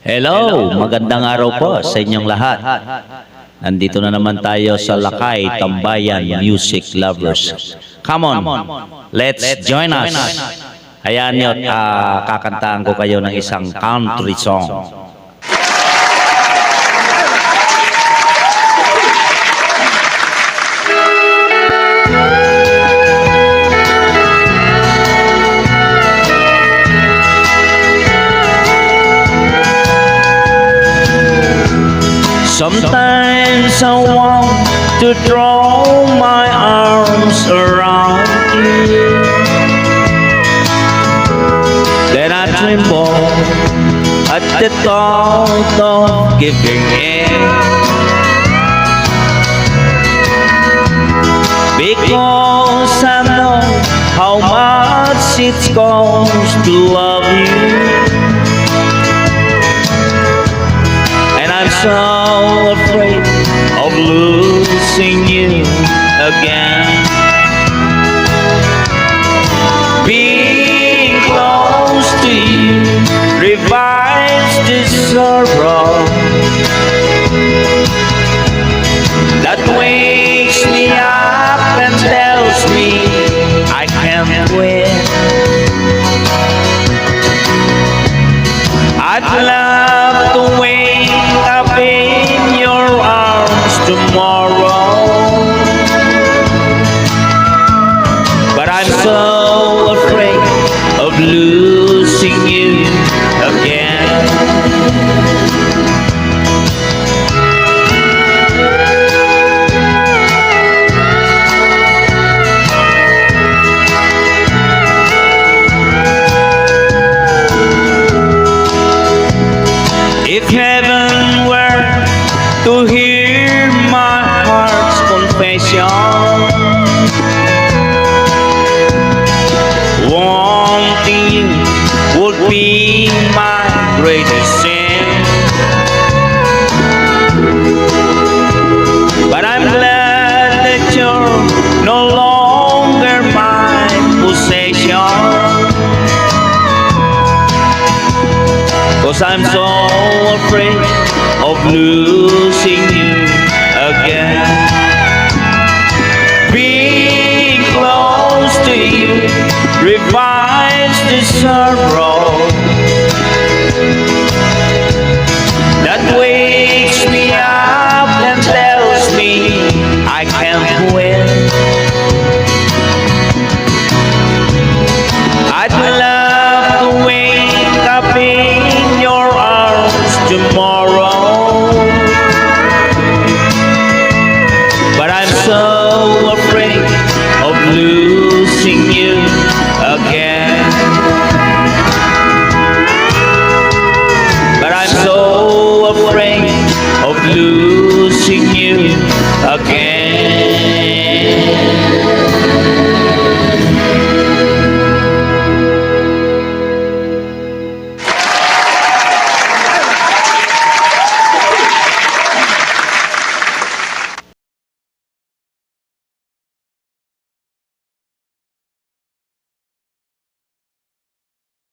Hello, magandang araw po sa inyong lahat. Nandito na naman tayo sa Lakay, Tambayan, Music Lovers. Come on, let's join us. Ayan yun, kakantaan ko kayo ng isang country song. Sometimes I want to throw my arms around you, then I tremble at the thought of giving in, because I know how much it costs to love you. I'm so afraid of losing you again. Being close to you revives the sorrow that wakes me up and tells me I can't win. I'd love to wake up in your arms tomorrow, but I'm so afraid of losing you again. If heaven were to hear my heart's confession, wanting you would be my greatest sin. But I'm glad that you're no longer my possession, 'cause I'm so afraid of losing you again. Being close to you revives the sorrow